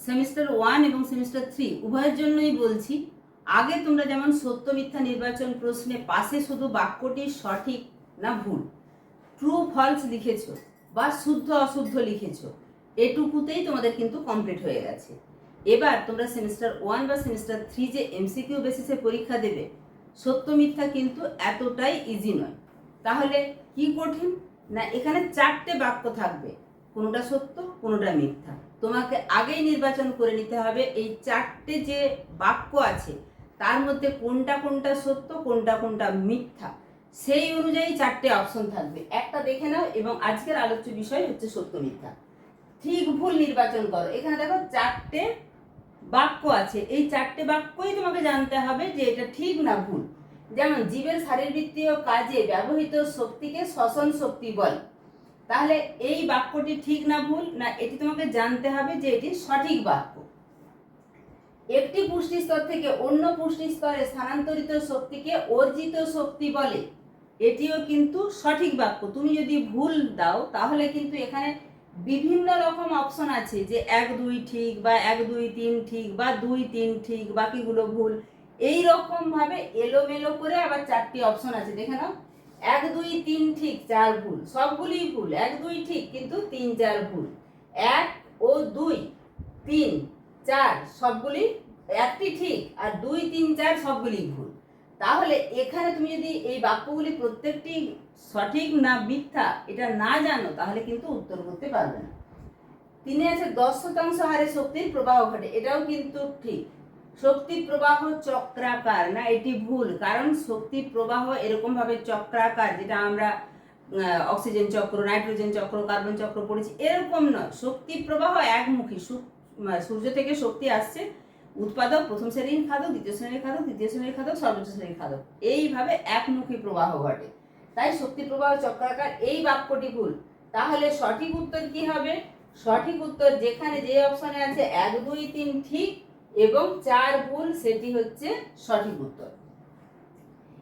Semester 1 এবং semester 3 উভয়ের জন্যই বলছি। আগে তোমরা যেমন সত্য মিথ্যা নির্বাচন প্রশ্নে পাশে শুধু বাক্যটি সঠিক না ভুল, ট্রু ফলস লিখেছো বা শুদ্ধ অশুদ্ধ লিখেছো, এটুকুতেই তোমাদের কিন্তু কমপ্লিট হয়ে গেছে। এবার তোমরা সেমিস্টার 1 বা সেমিস্টার 3 যে এমসিকিউ বেসিসে পরীক্ষা দেবে, সত্য মিথ্যা কিন্তু এতটাই ইজি নয়। তাহলে কি কঠিন না, এখানে 4টে বাক্য থাকবে, কোনোটা সত্য কোনোটা মিথ্যা। তোমাকে আগেই নির্বাচন করে নিতে হবে এই 4টে যে বাক্য আছে তার মধ্যে কোনটা কোনটা সত্য কোনটা কোনটা মিথ্যা, সেই অনুযায়ী 4টে অপশন থাকবে। একটা দেখে নাও, এবং আজকের আলোচ্য বিষয় হচ্ছে সত্য মিথ্যা। ঠিক ভুল নির্বাচন করো। এখানে দেখো 4টে বাক্য আছে, এই 4টে বাক্যই তোমাকে জানতে হবে যে এটা ঠিক না ভুল। যেমন জীবের শারীরবৃত্তীয় কাজে ব্যবহৃত শক্তিকে শ্বসন শক্তি বলে, তাহলে এই বাক্যটি ঠিক না ভুল না, এটি তোমাকে জানতে হবে যে এটি সঠিক বাক্য। একটি পুষ্টি স্তর থেকে অন্য পুষ্টি স্তরে স্থানান্তরিত শক্তিকে অর্জিত শক্তি বলে, এটিও কিন্তু সঠিক বাক্য। তুমি যদি ভুল দাও তাহলে কিন্তু এখানে বিভিন্ন রকম অপশন আছে যে 1 2 ঠিক বা 1 2 3 ঠিক বা 2 3 ঠিক বাকিগুলো ভুল, এই রকম ভাবে এলোমেলো করে আবার 4টি অপশন আছে। দেখে নাও, 1 2 3 ঠিক 4 ভুল, সবগুলোই ভুল। 1 2 ঠিক কিন্তু 3 4 ভুল, 1 ও 2 3 4 সবগুলি, একটি ঠিক আর 2 3 4 সবগুলি ভুল। তাহলে এখানে তুমি যদি এই বাক্যগুলি প্রত্যেকটি সঠিক না মিথ্যা এটা না জানো তাহলে কিন্তু উত্তর করতে পারবে না। 3 আছে 10% হারে শক্তির প্রবাহ ঘটে, এটাও কিন্তু ঠিক। শক্তি প্রবাহ চক্রাকার না, এটি ভুল, কারণ শক্তি প্রবাহ এরকম ভাবে চক্রাকার, যেটা আমরা অক্সিজেন চক্র, নাইট্রোজেন চক্র, কার্বন চক্র পড়েছি, এরকম নয়। শক্তি প্রবাহ একমুখী, সূর্য থেকে শক্তি আসছে, উৎপাদক প্রথম শ্রেণীর খাদক, দ্বিতীয় শ্রেণীর খাদক, তৃতীয় শ্রেণীর খাদক, সর্বোচ্চ শ্রেণীর খাদক, এইভাবে একমুখী প্রবাহ ঘটে। তাই শক্তি প্রবাহ চক্রাকার এই বাক্যটি ভুল। তাহলে সঠিক উত্তর কি হবে? সঠিক উত্তর যেখানে যে অপশনে আছে 1 2 3 ঠিক এবং 4 ভুল, সেটি হচ্ছে সঠিক উত্তর।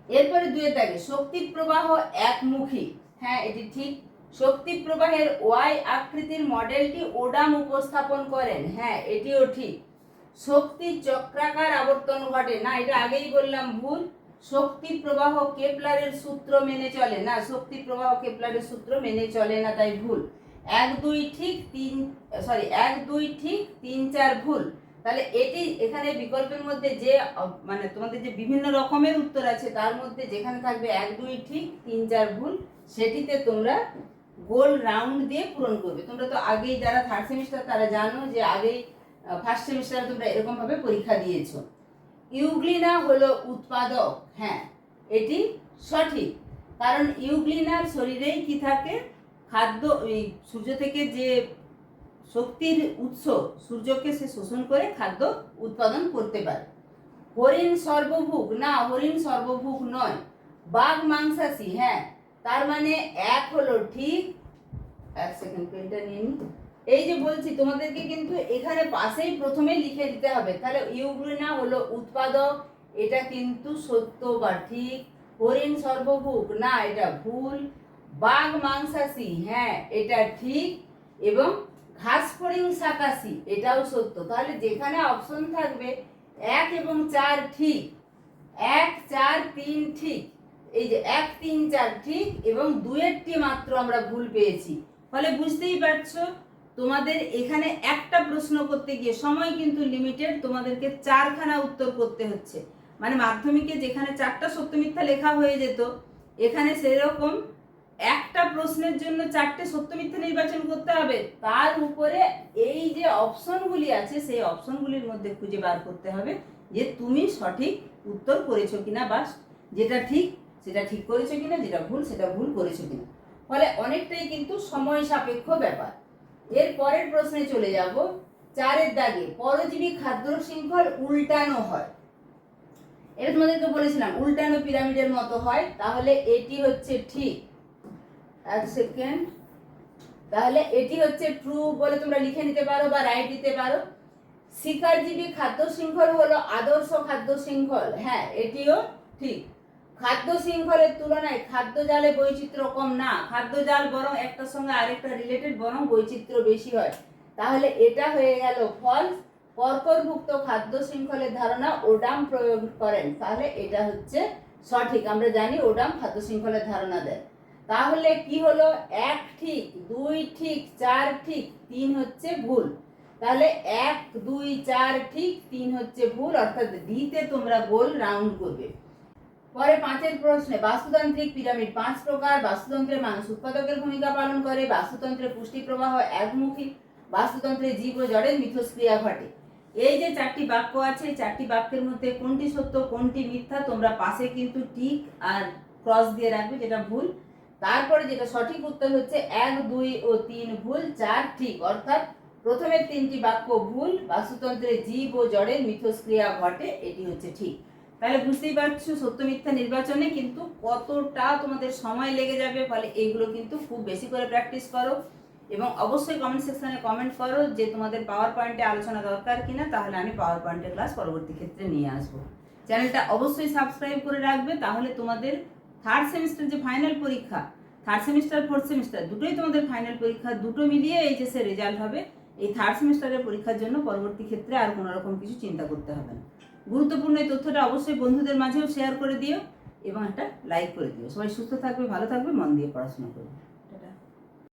এরপরে 2 এর দাগে শক্তি প্রবাহ একমুখী, হ্যাঁ এটি ঠিক। শক্তি প্রবাহের ওয়াই আকৃতির মডেলটি ওডাম উপস্থাপন করেন, হ্যাঁ এটিও ঠিক। শক্তি চক্রাকার আবর্তন ঘটে, না এটা আগেই বললাম ভুল। শক্তি প্রবাহ কেপলারের সূত্র মেনে চলে, না শক্তি প্রবাহ কেপলারের সূত্র মেনে চলে না, তাই ভুল। 1 2 ঠিক 1 2 ঠিক 3 4 ভুল। তাহলে এটি এখানে বিকল্পের মধ্যে যে মানে তোমাদের যে বিভিন্ন রকমের উত্তর আছে তার মধ্যে যেখানে থাকবে 1 2 ঠিক 3 4 ভুল, সেটিতে তোমরা গোল রাউন্ড দিয়ে পূরণ করবে। তোমরা তো আগেই যারা 3rd সেমিস্টার তারা জানো যে আগেই 1st সেমিস্টারে তোমরা এরকম ভাবে পরীক্ষা দিয়েছো। ইউগ্লিনা হলো উৎপাদক, হ্যাঁ এটি সঠিক, কারণ ইউগ্লিনার শরীরেই কি থাকে, খাদ্য, সূর্য থেকে যে শক্তির উৎস, সূর্যকে সে শোষণ করে খাদ্য উৎপাদন করতে পারে। হরিণ সর্বভুক, না হরিণ সর্বভুক নয়, বাঘ মাংসাশী, হ্যাঁ তার মানে 1 হলো ঠিক। 1 সেকেন্ড পেনটা নিয়ে নি। এই যে বলছি তোমাদেরকে কিন্তু এখানে পাশেই প্রথমে লিখে দিতে হবে, তাহলে ইউগ্লিনা হলো উৎপাদক, এটা কিন্তু সত্য বা ঠিক। হরিণ সর্বভুক, না এটা ভুল। বাঘ মাংসাশী, হ্যাঁ এটা ঠিক। এবং ঘাস ফড়িং শাকাশী, এটাও সত্য। তাহলে যেখানে অপশন থাকবে 1 এবং 4 ঠিক, 1 4 3 ঠিক, এই যে 1 3 4 ঠিক এবং 2এরটি মাত্র আমরা ভুল পেয়েছি। ফলে বুঝতেই পারছো তোমাদের এখানে একটা প্রশ্ন করতে গিয়ে সময় কিন্তু লিমিটেড, তোমাদেরকে 4খানা উত্তর করতে হচ্ছে। মানে মাধ্যমিকে যেখানে 4টা সত্য মিথ্যা লেখা হয়ে যেত, এখানে সেরকম একটা প্রশ্নের জন্য 4টে সত্য মিথ্যা নির্বাচন করতে হবে। তার উপরে এই যে অপশনগুলি আছে সেই অপশনগুলির মধ্যে খুঁজে বার করতে হবে যে তুমি সঠিক উত্তর করেছো কিনা, বা যেটা ঠিক সেটা ঠিক করেছো কিনা, যেটা ভুল সেটা ভুল করেছো কিনা। ফলে অনেকটাই কিন্তু সময় সাপেক্ষ ব্যাপার। এর পরের প্রশ্নে চলে যাব। 4 এর দাগে পরজীবী খাদ্য শৃঙ্খল উল্টানো হয়, এটা তোমাদেরকে বলেছিলাম উল্টানো পিরামিডের মতো হয়, তাহলে এটি হচ্ছে ঠিক। 1 সেকেন্ড, তাহলে এটি হচ্ছে ট্রু বলে তোমরা লিখে নিতে পারো বা রাইট দিতে পারো। শিকারজীবী খাদ্য শৃঙ্খল হলো আদর্শ খাদ্য শৃঙ্খল, হ্যাঁ এটিও ঠিক। খাদ্য শৃঙ্খলের তুলনায় খাদ্য জালে বৈচিত্র্য কম, না খাদ্য জাল বরং একটার সঙ্গে আরেকটা রিলেটেড, বরং বৈচিত্র্য বেশি হয়। তাহলে এটা হয়ে গেল ফলস। কর্করভুক্ত খাদ্য শৃঙ্খলের ধারণা ওডাম প্রয়োগ করেন, তাহলে এটা হচ্ছে সঠিক। আমরা জানি ওডাম খাদ্য শৃঙ্খলের ধারণা দেয়। তাহলে কি হলো, 1 ঠিক, 2 ঠিক, 4 ঠিক, 3 হচ্ছে ভুল। তাহলে 1 2 4 ঠিক, 3 হচ্ছে ভুল, অর্থাৎ ডিতে তোমরা গোল রাউন্ড করবে। পরে 5 প্রশ্নে, বাস্তুতান্ত্রিক পিরামিড 5 প্রকার। বাস্তুতন্ত্রে মানুষ উৎপাদকের ভূমিকা পালন করে। বাস্তুতন্ত্রে পুষ্টি প্রবাহ একমুখী। বাস্তুতন্ত্রে জীব ও জড়ের মিথস্ক্রিয়া ঘটে। এই যে 4টি বাক্য আছে, এই 4টি বাক্যের মধ্যে কোনটি সত্য কোনটি মিথ্যা তোমরা পাশে কিন্তু টিক আর ক্রস দিয়ে রাখবে, যেটা ভুল। তারপরে যেটা সঠিক উত্তর হচ্ছে 1 2 ও 3 ভুল, 4 ঠিক, অর্থাৎ প্রথমের 3টি বাক্য ভুল। বাস্তুতন্ত্রে জীব ও জড়ের মিথস্ক্রিয়া ঘটে, এটি হচ্ছে ঠিক। তাহলে বুঝতেই পারছো সত্য মিথ্যা নির্বাচনে কিন্তু কতটা তোমাদের সময় লেগে যাবে। ফলে এইগুলো কিন্তু খুব বেশি করে প্র্যাকটিস করো এবং অবশ্যই কমেন্ট সেকশনে কমেন্ট করো যে তোমাদের পাওয়ার পয়েন্টে আলোচনা দরকার কিনা, তাহলে আমি পাওয়ার পয়েন্টের ক্লাস পরবর্তী ক্ষেত্রে নিয়ে আসবো। চ্যানেলটা অবশ্যই সাবস্ক্রাইব করে রাখবে, তাহলে তোমাদের থার্ড সেমিস্টার যে ফাইনাল পরীক্ষা, থার্ড সেমিস্টার ফোর্থ সেমিস্টার দুটোই তোমাদের ফাইনাল পরীক্ষা, দুটো মিলিয়ে এইচএসের রেজাল্ট হবে। এই থার্ড সেমিস্টারের পরীক্ষার জন্য পরবর্তী ক্ষেত্রে আর কোনো রকম কিছু চিন্তা করতে হবে না। গুরুত্বপূর্ণ এই তথ্যটা অবশ্যই বন্ধুদের মাঝেও শেয়ার করে দিও এবং একটা লাইক করে দিও। সবাই সুস্থ থাকবে, ভালো থাকবে, মন দিয়ে পড়াশোনা করবে।